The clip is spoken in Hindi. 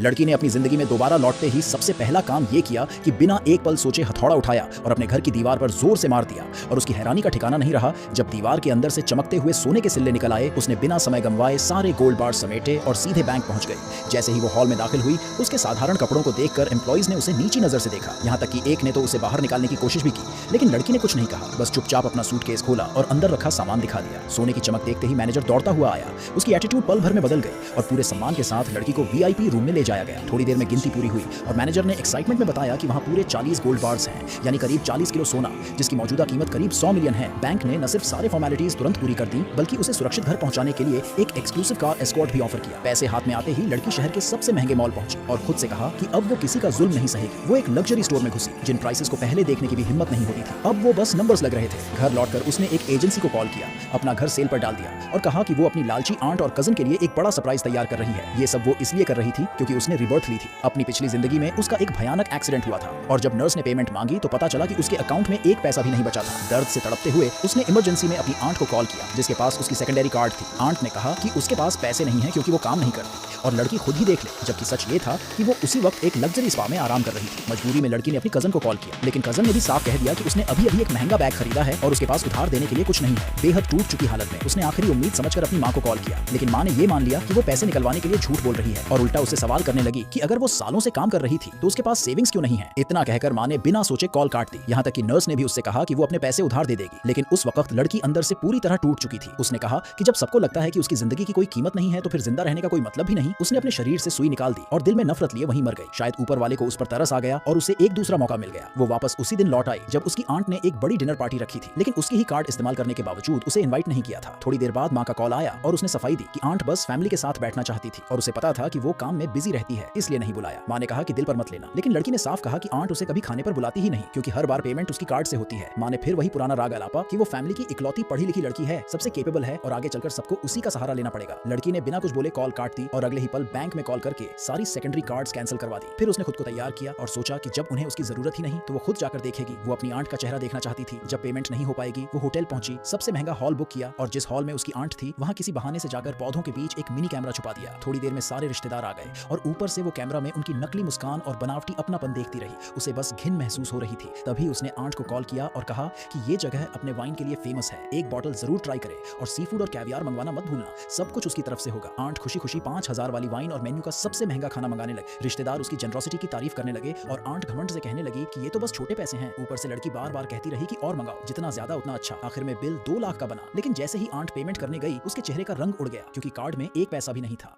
लड़की ने अपनी जिंदगी में दोबारा लौटते ही सबसे पहला काम ये किया कि बिना एक पल सोचे हथौड़ा उठाया और अपने घर की दीवार पर जोर से मार दिया। और उसकी हैरानी का ठिकाना नहीं रहा जब दीवार के अंदर से चमकते हुए सोने के सिल्ले निकल आए। उसने बिना समय गंवाए सारे गोल्ड बार समेटे और सीधे बैंक पहुंच गई। जैसे ही वो हॉल में दाखिल हुई, उसके साधारण कपड़ों को देखकर एम्प्लॉइज ने उसे नीची नजर से देखा। यहाँ तक कि एक ने तो उसे बाहर निकालने की कोशिश भी की, लेकिन लड़की ने कुछ नहीं कहा, बस चुपचाप अपना सूटकेस खोला और अंदर रखा सामान दिखा दिया। सोने की चमक देखते ही मैनेजर दौड़ता हुआ आया। उसकी एटीट्यूड पल भर में बदल गई और पूरे सम्मान के साथ लड़की को वीआईपी रूम में ले जाया गया। थोड़ी देर में गिनती पूरी हुई और मैनेजर ने एक्साइटमेंट में बताया कि वहां पूरे 40 गोल्ड बार्स हैं, यानी करीब 40 किलो सोना, जिसकी मौजूदा कीमत करीब 100 मिलियन है। बैंक ने न सिर्फ सारे फॉर्मेलिटीज तुरंत पूरी कर दी, बल्कि उसे सुरक्षित घर पहुंचाने के लिए एक एक्सक्लूसिव कार एस्कॉर्ट भी ऑफर किया। पैसे हाथ में आते ही लड़की शहर के सबसे महंगे मॉल पहुंची और खुद से कहा कि अब वो किसी का जुल्म नहीं सहेगी। वो एक लग्जरी स्टोर में घुसी जिन प्राइसेस को पहले देखने की भी हिम्मत नहीं होती थी। अब वो बस नंबर्स लग रहे थे। घर लौटकर उसने एक एजेंसी को कॉल किया, अपना घर सेल पर डाल दिया और कहा कि वो अपनी लालची आंट और कजन के लिए एक बड़ा सरप्राइज तैयार कर रही है। ये सब वो इसलिए कर रही थी क्योंकि उसने रिबर्थ ली थी। अपनी पिछली जिंदगी में उसका एक भयानक एक्सीडेंट हुआ था और जब नर्स ने पेमेंट मांगी तो पता चला कि उसके अकाउंट में एक पैसा भी नहीं बचा था। दर्द से तड़पते हुए उसने इमरजेंसी में अपनी आंट को कॉल किया, जिसके पास उसकी सेकेंडरी कार्ड थी। आंट ने कहा कि उसके पास पैसे नहीं है क्योंकि वो काम नहीं करती और लड़की खुद ही देख ले, जबकि सच ये था कि वो उसी वक्त एक लग्जरी स्पा में आराम कर रही थी। मजबूरी में लड़की ने अपनी कजन को कॉल किया, लेकिन कजन ने भी साफ कह दिया कि उसने अभी एक महंगा बैग खरीदा है और उसके पास उधार देने के लिए कुछ नहीं है। बेहद टूट चुकी हालत में उसने आखिरी उम्मीद समझकर अपनी मां को कॉल किया, लेकिन मां ने ये मान लिया कि वो पैसे निकलवाने के लिए झूठ बोल रही है और उल्टा उससे सवाल करने लगी कि अगर वो सालों से काम कर रही थी तो उसके पास सेविंग्स क्यों नहीं है। इतना कहकर मां ने बिना सोचे कॉल काट दी। यहाँ तक कि नर्स ने भी उससे कहा कि वो अपने पैसे उधार दे देगी, लेकिन उस वक्त लड़की अंदर से पूरी तरह टूट चुकी थी। उसने कहा कि जब सबको लगता है कि उसकी जिंदगी की कोई कीमत नहीं है तो फिर जिंदा रहने का कोई मतलब भी नहीं। उसने अपने शरीर से सुई निकाल दी और दिल में नफरत लिए वहीं मर गई। शायद ऊपर वाले को उस पर तरस आ गया और उसे एक दूसरा मौका मिल गया। वो वापस उसी दिन लौट आई जब उसकी आंट ने एक बड़ी डिनर पार्टी रखी थी, लेकिन उसकी ही कार्ड इस्तेमाल करने के बावजूद उसे इनवाइट नहीं किया था। थोड़ी देर बाद मां का कॉल आया और उसने सफाई दी कि आंट बस फैमिली के साथ बैठना चाहती थी और उसे पता था कि वो काम में बिजी रहती है, इसलिए नहीं बुलाया। मां ने कहा कि दिल पर मत लेना, लेकिन लड़की ने साफ कहा कि आंट उसे कभी खाने पर बुलाती ही नहीं क्योंकि हर बार पेमेंट उसकी कार्ड से होती है। मां ने फिर वही पुराना राग अलापा कि वो फैमिली की इकलौती पढ़ी लिखी लड़की है, सबसे केपेबल है और आगे चलकर सबको उसी का सहारा लेना पड़ेगा। लड़की ने बिना कुछ बोले कॉल काट दी और अगले ही पल बैंक में कॉल करके सारी सेकेंडरी कार्ड्स कैंसिल करवा दी। फिर उसने खुद को तैयार किया और सोचा कि जब उन्हें उसकी जरूरत ही नहीं तो वो खुद जाकर देखेगी। वो अपनी आंट का चेहरा देखना चाहती थी। जब पेमेंट नहीं हो पाएगी वो होटल पहुंची, सबसे महंगा हॉल बुक किया और जिस हॉल में उसकी आंट थी वहां किसी बहाने से जाकर पौधों के बीच एक मिनी कैमरा छुपा दिया। थोड़ी देर में सारे रिश्तेदार आ गए और ऊपर से वो कैमरा में उनकी नकली मुस्कान और बनावटी अपनापन देखती रही। उसे बस घिन महसूस हो रही थी। तभी उसने आंट को कॉल किया और कहा कि ये जगह अपने वाइन के लिए फेमस है, एक बॉटल जरूर ट्राई करे और सी फूड और कैवियार मंगवाना मत भूलना, सब कुछ उसकी तरफ से होगा। आंट खुशी खुशी 5000 वाली वाइन और मेन्यू का सबसे महंगा खाना मंगाने लगे। रिश्तेदार उसकी जनरोसिटी की तारीफ करने लगे और आंट घमंड से कहने लगी कि ये तो बस छोटे पैसे हैं। ऊपर से लड़की बार बार कहती रही कि और मंगाओ, जितना ज्यादा उतना अच्छा। आखिर में बिल 2 लाख का बना, लेकिन जैसे ही आंट पेमेंट करने गई उसके चेहरे का रंग उड़ गया क्योंकि कार्ड में एक पैसा भी नहीं था।